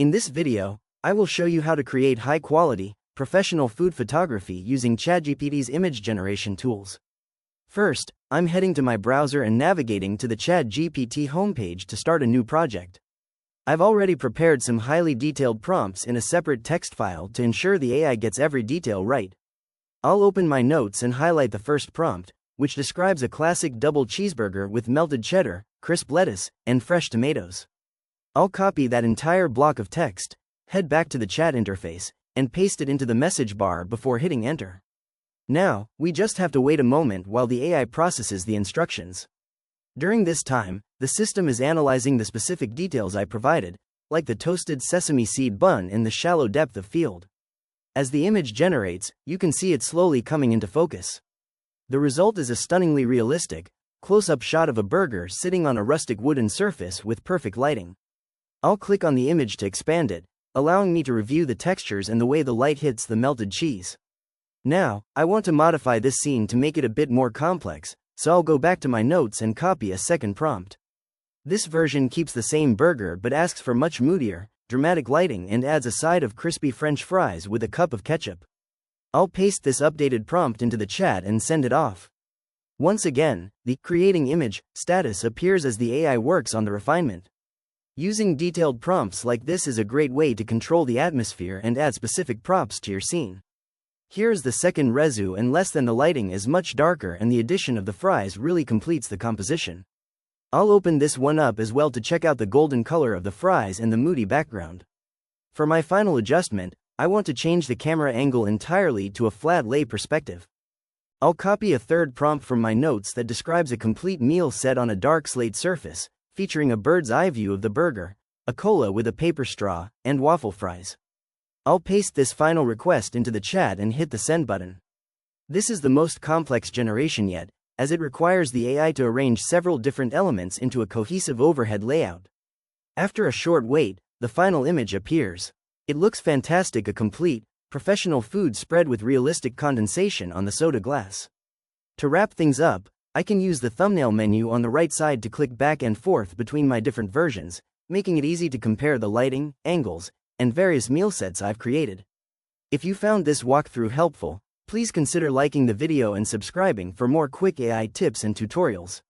In this video, I will show you how to create high-quality, professional food photography using Chatgpt's image generation tools. First, I'm heading to my browser and navigating to the Chatgpt homepage to start a new project. I've already prepared some highly detailed prompts in a separate text file to ensure the AI gets every detail right. I'll open my notes and highlight the first prompt, which describes a classic double cheeseburger with melted cheddar, crisp lettuce, and fresh tomatoes. I'll copy that entire block of text, head back to the chat interface, and paste it into the message bar before hitting enter. Now, we just have to wait a moment while the AI processes the instructions. During this time, the system is analyzing the specific details I provided, like the toasted sesame seed bun and the shallow depth of field. As the image generates, you can see it slowly coming into focus. The result is a stunningly realistic, close-up shot of a burger sitting on a rustic wooden surface with perfect lighting. I'll click on the image to expand it, allowing me to review the textures and the way the light hits the melted cheese. Now, I want to modify this scene to make it a bit more complex, so I'll go back to my notes and copy a second prompt. This version keeps the same burger but asks for much moodier, dramatic lighting and adds a side of crispy French fries with a cup of ketchup. I'll paste this updated prompt into the chat and send it off. Once again, the creating image status appears as the AI works on the refinement. Using detailed prompts like this is a great way to control the atmosphere and add specific props to your scene. Here's the second resu, and less than the lighting is much darker and the addition of the fries really completes the composition. I'll open this one up as well to check out the golden color of the fries and the moody background. For my final adjustment, I want to change the camera angle entirely to a flat lay perspective. I'll copy a third prompt from my notes that describes a complete meal set on a dark slate surface, featuring a bird's eye view of the burger, a cola with a paper straw, and waffle fries. I'll paste this final request into the chat and hit the send button. This is the most complex generation yet, as it requires the AI to arrange several different elements into a cohesive overhead layout. After a short wait, the final image appears. It looks fantastic, a complete, professional food spread with realistic condensation on the soda glass. To wrap things up, I can use the thumbnail menu on the right side to click back and forth between my different versions, making it easy to compare the lighting, angles, and various meal sets I've created. If you found this walkthrough helpful, please consider liking the video and subscribing for more quick AI tips and tutorials.